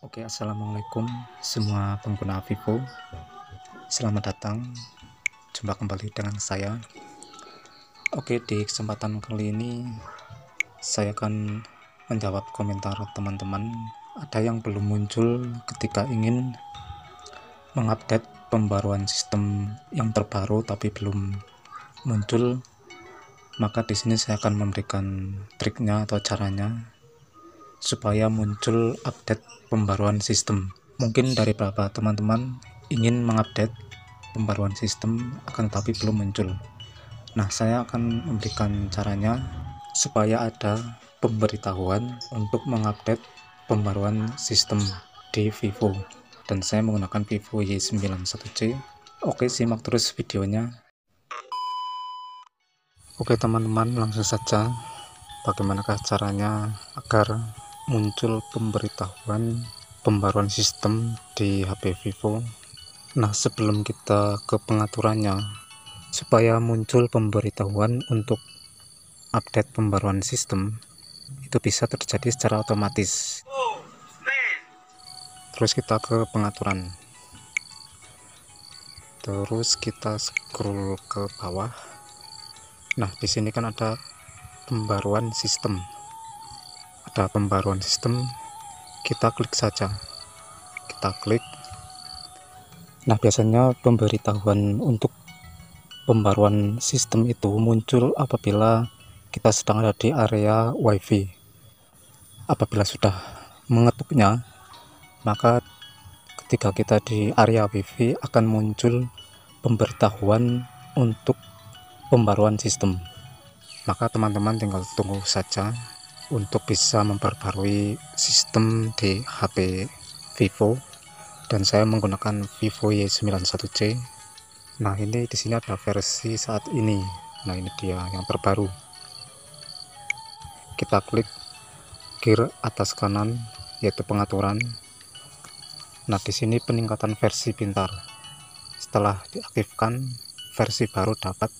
Oke, assalamualaikum semua pengguna Vivo. Selamat datang, jumpa kembali dengan saya. Oke, di kesempatan kali ini saya akan menjawab komentar teman-teman. Ada yang belum muncul ketika ingin mengupdate pembaruan sistem yang terbaru tapi belum muncul. Maka di sini saya akan memberikan triknya atau caranya supaya muncul update pembaruan sistem. Mungkin dari beberapa teman-teman ingin mengupdate pembaruan sistem akan tapi belum muncul. Nah, saya akan memberikan caranya supaya ada pemberitahuan untuk mengupdate pembaruan sistem di Vivo, dan saya menggunakan Vivo Y91C. Oke, simak terus videonya. Oke teman-teman, langsung saja bagaimanakah caranya agar muncul pemberitahuan pembaruan sistem di HP Vivo. Nah, sebelum kita ke pengaturannya, supaya muncul pemberitahuan untuk update pembaruan sistem, itu bisa terjadi secara otomatis. Terus kita ke pengaturan, terus kita scroll ke bawah. Nah, di sini kan ada pembaruan sistem. Ada pembaruan sistem, kita klik saja. Kita klik. Nah, biasanya pemberitahuan untuk pembaruan sistem itu muncul apabila kita sedang ada di area WiFi. Apabila sudah mengetuknya, maka ketika kita di area WiFi akan muncul pemberitahuan untuk pembaruan sistem. Maka teman-teman tinggal tunggu saja untuk bisa memperbarui sistem di HP Vivo, dan saya menggunakan Vivo Y91C. Nah, ini di sini ada versi saat ini. Nah, ini dia yang terbaru. Kita klik gear atas kanan, yaitu pengaturan. Nah, di sini peningkatan versi pintar. Setelah diaktifkan, versi baru dapat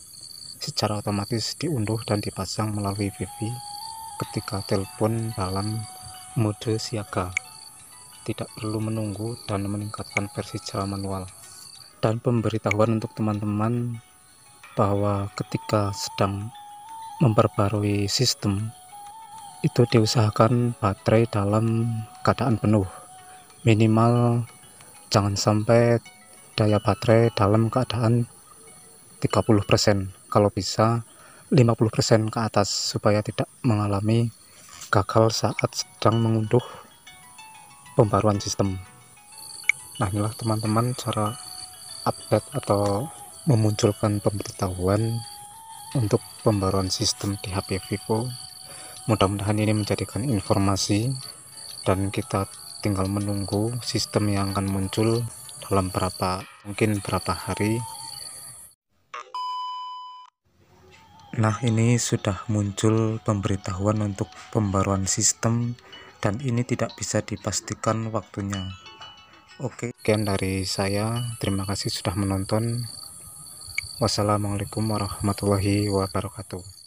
secara otomatis diunduh dan dipasang melalui Wi-Fi ketika telepon dalam mode siaga. Tidak perlu menunggu dan meningkatkan versi secara manual. Dan pemberitahuan untuk teman-teman bahwa ketika sedang memperbarui sistem, itu diusahakan baterai dalam keadaan penuh. Minimal jangan sampai daya baterai dalam keadaan 30%, kalau bisa 50% ke atas, supaya tidak mengalami gagal saat sedang mengunduh pembaruan sistem. Nah, inilah teman-teman cara update atau memunculkan pemberitahuan untuk pembaruan sistem di HP Vivo. Mudah-mudahan ini menjadikan informasi, dan kita tinggal menunggu sistem yang akan muncul dalam mungkin berapa hari. Nah, ini sudah muncul pemberitahuan untuk pembaruan sistem, dan ini tidak bisa dipastikan waktunya. Oke, sekian dari saya. Terima kasih sudah menonton. Wassalamualaikum warahmatullahi wabarakatuh.